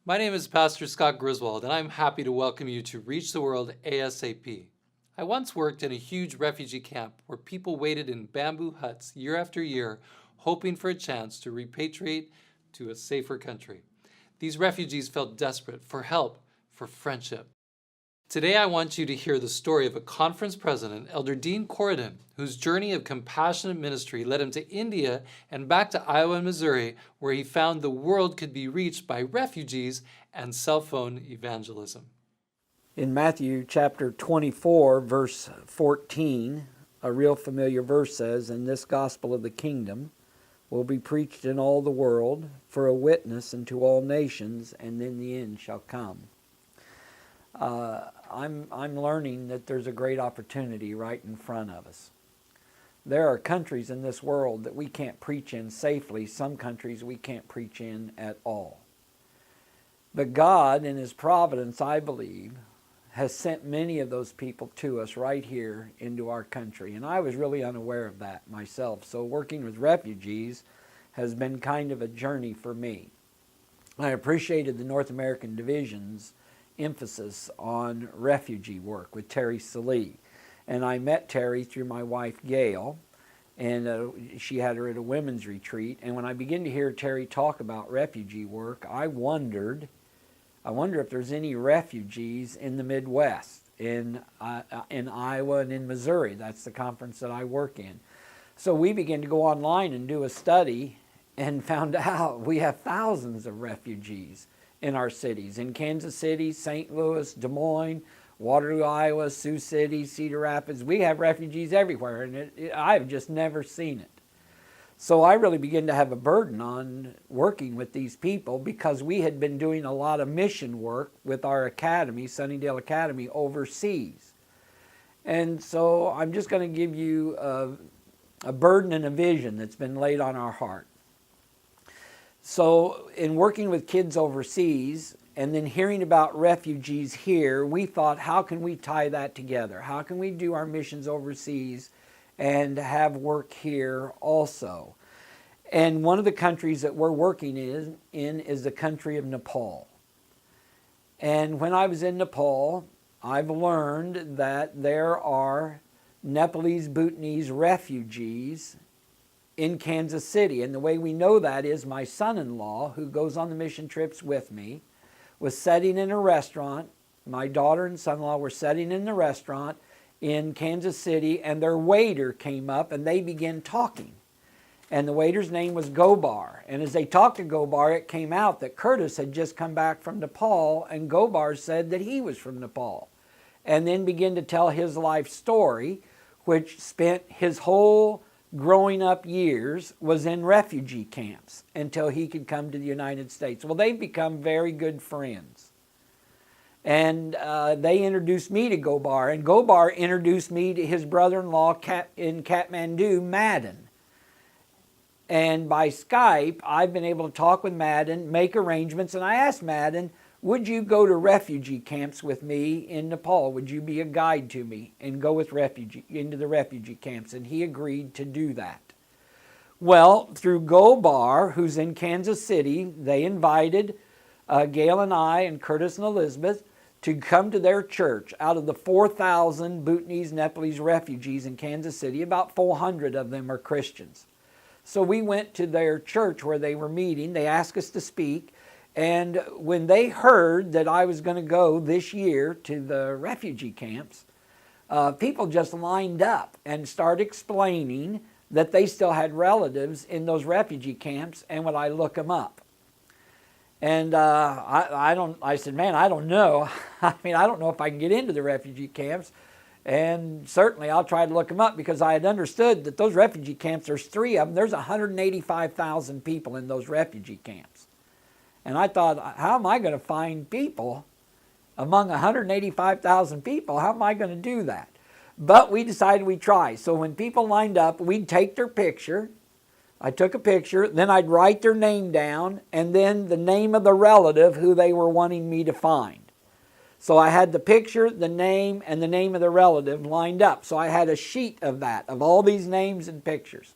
My name is Pastor Scott Griswold, and I'm happy to welcome you to Reach the World ASAP. I once worked in a huge refugee camp where people waited in bamboo huts year after year, hoping for a chance to repatriate to a safer country. These refugees felt desperate for help, for friendship. Today I want you to hear the story of a conference president, Elder Dean Coridan, whose journey of compassionate ministry led him to India and back to Iowa and Missouri, where he found the world could be reached by refugees and cell phone evangelism. In Matthew chapter 24, verse 14, a real familiar verse says, "And this gospel of the kingdom will be preached in all the world for a witness unto all nations, and then the end shall come." I'm learning that there's a great opportunity right in front of us. There are countries in this world that we can't preach in safely. Some countries we can't preach in at all. But God, in His providence, I believe, has sent many of those people to us right here into our country. And I was really unaware of that myself. So working with refugees has been kind of a journey for me. I appreciated the North American Division's emphasis on refugee work with Terry Salee. And I met Terry through my wife Gail, and she had her at a women's retreat. And when I began to hear Terry talk about refugee work, I wonder if there's any refugees in the Midwest, in Iowa and in Missouri. That's the conference that I work in. So we began to go online and do a study and found out we have thousands of refugees in our cities, in Kansas City, St. Louis, Des Moines, Waterloo, Iowa, Sioux City, Cedar Rapids. We have refugees everywhere, and I've just never seen it. So I really began to have a burden on working with these people because we had been doing a lot of mission work with our academy, Sunnydale Academy, overseas. And so I'm just going to give you a burden and a vision that's been laid on our heart. So in working with kids overseas and then hearing about refugees here, we thought, how can we tie that together? How can we do our missions overseas and have work here also? And one of the countries that we're working in is the country of Nepal. And when I was in Nepal, I've learned that there are Nepalese Bhutanese refugees in Kansas City. And the way we know that is my son-in-law, who goes on the mission trips with me, was sitting in a restaurant. My daughter and son-in-law were sitting in the restaurant in Kansas City, and their waiter came up and they began talking. And the waiter's name was Gobar. And as they talked to Gobar, it came out that Curtis had just come back from Nepal, and Gobar said that he was from Nepal. And then began to tell his life story, which spent his whole growing up years was in refugee camps until he could come to the United States. Well, they've become very good friends. And they introduced me to Gobar, and Gobar introduced me to his brother-in-law in Kathmandu, Madden. And by Skype, I've been able to talk with Madden, make arrangements, and I asked Madden, would you go to refugee camps with me in Nepal? Would you be a guide to me and go with into the refugee camps? And he agreed to do that. Well, through Gobar, who's in Kansas City, they invited Gail and I and Curtis and Elizabeth to come to their church. Out of the 4,000 Bhutanese Nepalese refugees in Kansas City, about 400 of them are Christians. So we went to their church where they were meeting. They asked us to speak. And when they heard that I was going to go this year to the refugee camps, people just lined up and started explaining that they still had relatives in those refugee camps and would I look them up. And I said, man, I don't know. I mean, I don't know if I can get into the refugee camps. And certainly I'll try to look them up because I had understood that those refugee camps, there's 3 of them. There's 185,000 people in those refugee camps. And I thought, how am I going to find people among 185,000 people? How am I going to do that? But we decided we'd try. So when people lined up, we'd take their picture. I took a picture, then I'd write their name down, and then the name of the relative who they were wanting me to find. So I had the picture, the name, and the name of the relative lined up. So I had a sheet of that, of all these names and pictures.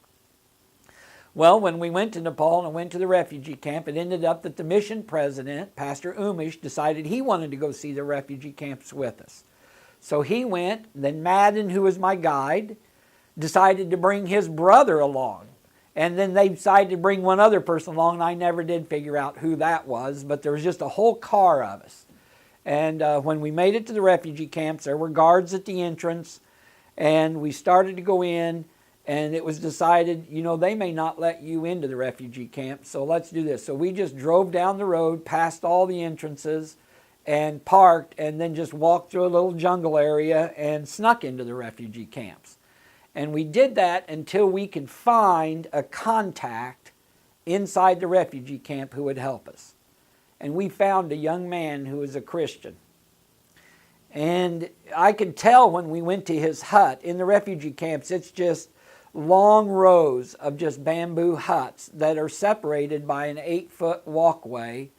Well, when we went to Nepal and went to the refugee camp, it ended up that the mission president, Pastor Umish, decided he wanted to go see the refugee camps with us. So he went. Then Madden, who was my guide, decided to bring his brother along. And then they decided to bring one other person along, and I never did figure out who that was, but there was just a whole car of us. And when we made it to the refugee camps, there were guards at the entrance, and we started to go in, and it was decided, you know, they may not let you into the refugee camp, so let's do this. So we just drove down the road, past all the entrances, and parked, and then just walked through a little jungle area and snuck into the refugee camps. And we did that until we could find a contact inside the refugee camp who would help us. And we found a young man who was a Christian. And I could tell when we went to his hut. In the refugee camps, it's just long rows of just bamboo huts that are separated by an 8-foot walkway,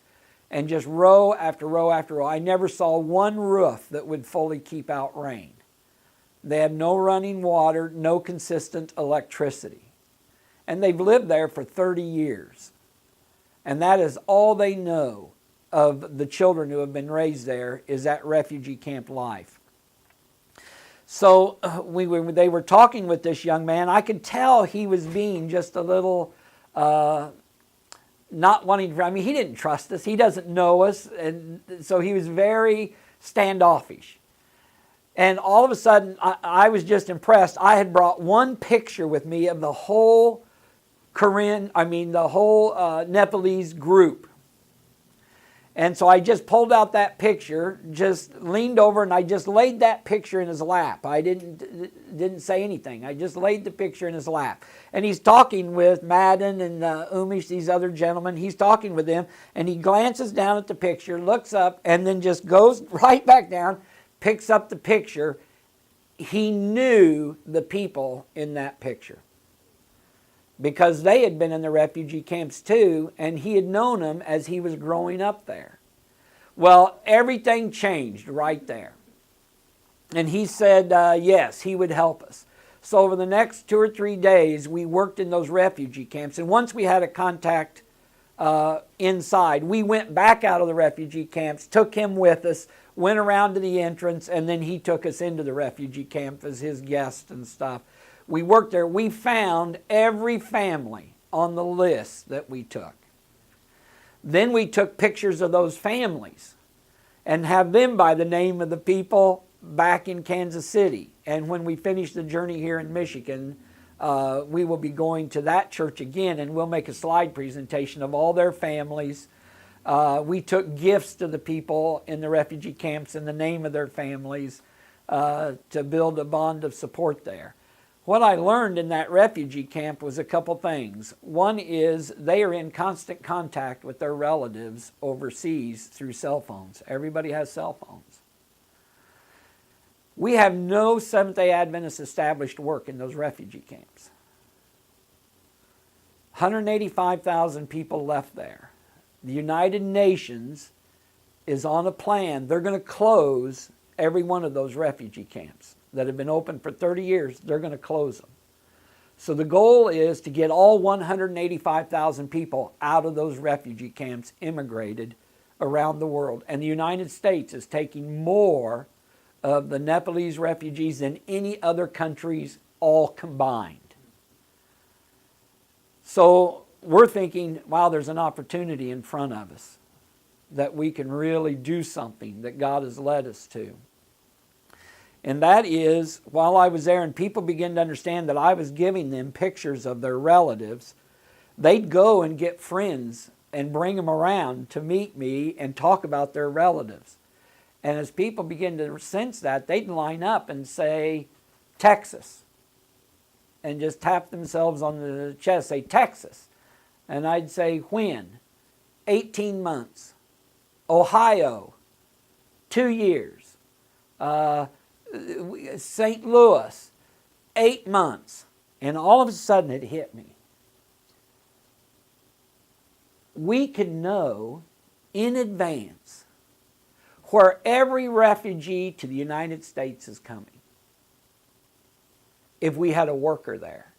and just row after row after row. I never saw one roof that would fully keep out rain. They have no running water, no consistent electricity. And they've lived there for 30 years. And that is all they know of the children who have been raised there, is that refugee camp life. So they were talking with this young man. I could tell he was being just a little not wanting to, I mean, he didn't trust us. He doesn't know us. And so he was very standoffish. And all of a sudden, I was just impressed. I had brought one picture with me of the whole Nepalese group. And so I just pulled out that picture, just leaned over, and I just laid that picture in his lap. I didn't say anything. I just laid the picture in his lap. And he's talking with Madden and Umish, these other gentlemen. He's talking with them, and he glances down at the picture, looks up, and then just goes right back down, picks up the picture. He knew the people in that picture, because they had been in the refugee camps too, and he had known them as he was growing up there. Well, everything changed right there. And he said, yes, he would help us. So over the next 2 or 3 days, we worked in those refugee camps. And once we had a contact inside, we went back out of the refugee camps, took him with us, went around to the entrance, and then he took us into the refugee camp as his guest and stuff. We worked there. We found every family on the list that we took. Then we took pictures of those families and have them by the name of the people back in Kansas City. And when we finish the journey here in Michigan, we will be going to that church again, and we'll make a slide presentation of all their families. We took gifts to the people in the refugee camps in the name of their families to build a bond of support there. What I learned in that refugee camp was a couple things. One is they are in constant contact with their relatives overseas through cell phones. Everybody has cell phones. We have no Seventh-day Adventist established work in those refugee camps. 185,000 people left there. The United Nations is on a plan. They're going to close every one of those refugee camps that have been open for 30 years. They're going to close them. So the goal is to get all 185,000 people out of those refugee camps immigrated around the world. And the United States is taking more of the Nepalese refugees than any other countries all combined. So we're thinking, wow, there's an opportunity in front of us that we can really do something that God has led us to. And that is, while I was there and people began to understand that I was giving them pictures of their relatives, they'd go and get friends and bring them around to meet me and talk about their relatives. And as people began to sense that, they'd line up and say, Texas. And just tap themselves on the chest, say, Texas. And I'd say, when? 18 months. Ohio, 2 years. St. Louis, 8 months. And all of a sudden it hit me. We can know in advance where every refugee to the United States is coming if we had a worker there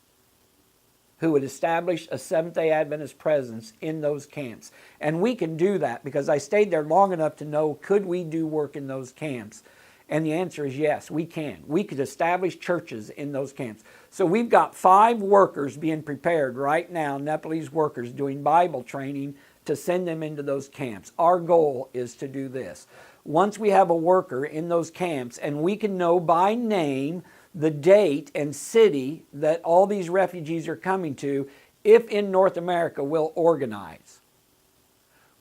who would establish a Seventh-day Adventist presence in those camps. And we can do that because I stayed there long enough to know, could we do work in those camps? And the answer is yes, we can. We could establish churches in those camps. So we've got 5 workers being prepared right now, Nepalese workers doing Bible training to send them into those camps. Our goal is to do this. Once we have a worker in those camps and we can know by name the date and city that all these refugees are coming to, if in North America we'll organize,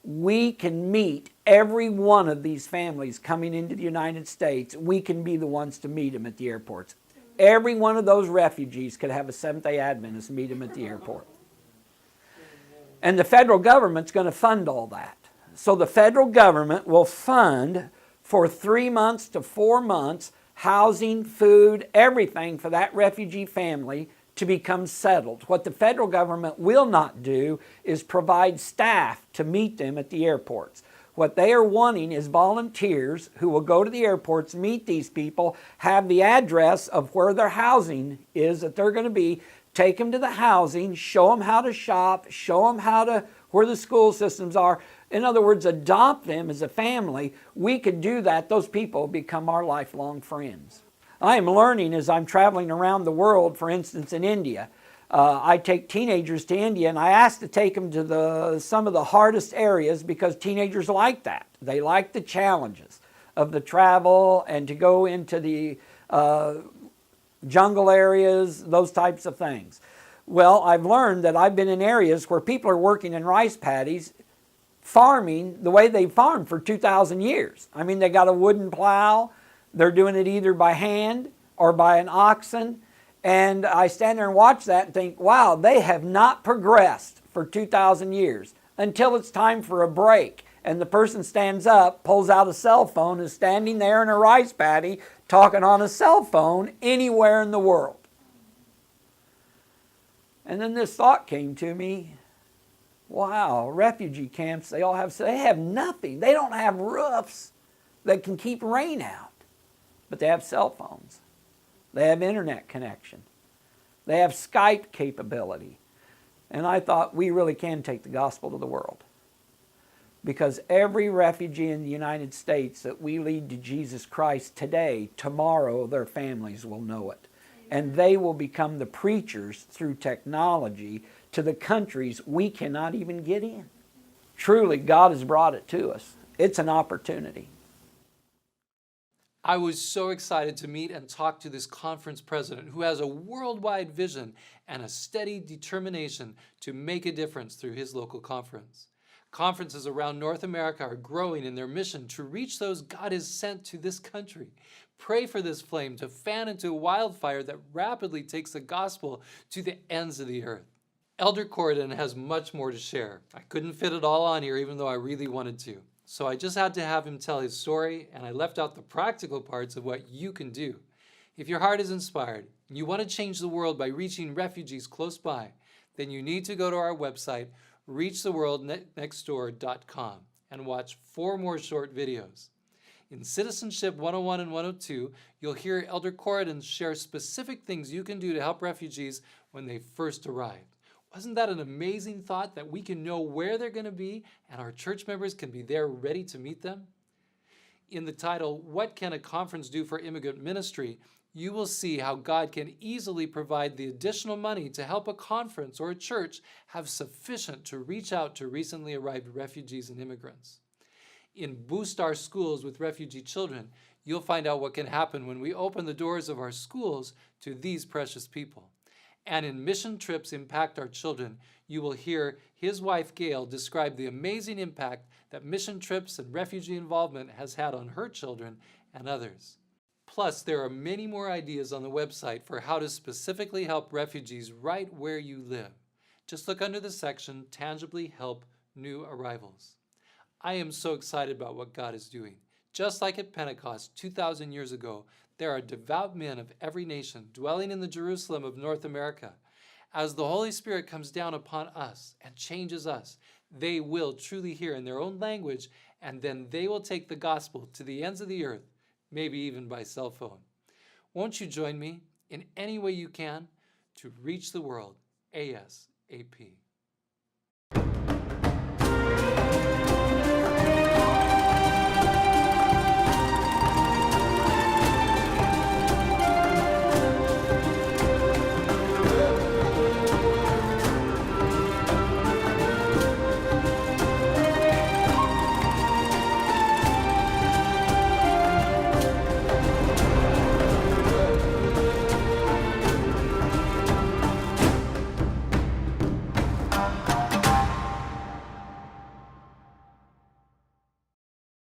we can meet every one of these families coming into the United States. We can be the ones to meet them at the airports. Every one of those refugees could have a Seventh-day Adventist meet them at the airport. And the federal government's going to fund all that. So the federal government will fund for 3 months to 4 months housing, food, everything for that refugee family to become settled. What the federal government will not do is provide staff to meet them at the airports. What they are wanting is volunteers who will go to the airports, meet these people, have the address of where their housing is that they're going to be, take them to the housing, show them how to shop, show them where the school systems are. In other words, adopt them as a family. We could do that. Those people become our lifelong friends. I am learning as I'm traveling around the world, for instance, in India. I take teenagers to India, and I ask to take them to some of the hardest areas because teenagers like that. They like the challenges of the travel and to go into the jungle areas, those types of things. Well, I've learned that I've been in areas where people are working in rice paddies, farming the way they farmed for 2,000 years. I mean, they got a wooden plow. They're doing it either by hand or by an oxen. And I stand there and watch that and think, wow, they have not progressed for 2,000 years until it's time for a break. And the person stands up, pulls out a cell phone, is standing there in a rice paddy talking on a cell phone anywhere in the world. And then this thought came to me, wow, refugee camps, they have nothing. They don't have roofs that can keep rain out. But they have cell phones. They have internet connection. They have Skype capability. And I thought we really can take the gospel to the world. Because every refugee in the United States that we lead to Jesus Christ today, tomorrow their families will know it. And they will become the preachers through technology to the countries we cannot even get in. Truly, God has brought it to us. It's an opportunity. I was so excited to meet and talk to this conference president who has a worldwide vision and a steady determination to make a difference through his local conference. Conferences around North America are growing in their mission to reach those God has sent to this country. Pray for this flame to fan into a wildfire that rapidly takes the gospel to the ends of the earth. Elder Coridan has much more to share. I couldn't fit it all on here even though I really wanted to. So I just had to have him tell his story, and I left out the practical parts of what you can do. If your heart is inspired and you want to change the world by reaching refugees close by, then you need to go to our website, reachtheworldnextdoor.com, and watch 4 more short videos. In Citizenship 101 and 102, you'll hear Elder Coridan share specific things you can do to help refugees when they first arrive. Wasn't that an amazing thought that we can know where they're going to be and our church members can be there ready to meet them? In the title, What Can a Conference Do for Immigrant Ministry?, you will see how God can easily provide the additional money to help a conference or a church have sufficient to reach out to recently arrived refugees and immigrants. In Boost Our Schools with Refugee Children, you'll find out what can happen when we open the doors of our schools to these precious people. And in Mission Trips Impact Our Children, you will hear his wife Gail describe the amazing impact that mission trips and refugee involvement has had on her children and others. Plus, there are many more ideas on the website for how to specifically help refugees right where you live. Just look under the section, Tangibly Help New Arrivals. I am so excited about what God is doing. Just like at Pentecost 2,000 years ago, there are devout men of every nation dwelling in the Jerusalem of North America. As the Holy Spirit comes down upon us and changes us, they will truly hear in their own language, and then they will take the gospel to the ends of the earth, maybe even by cell phone. Won't you join me in any way you can to reach the world ASAP.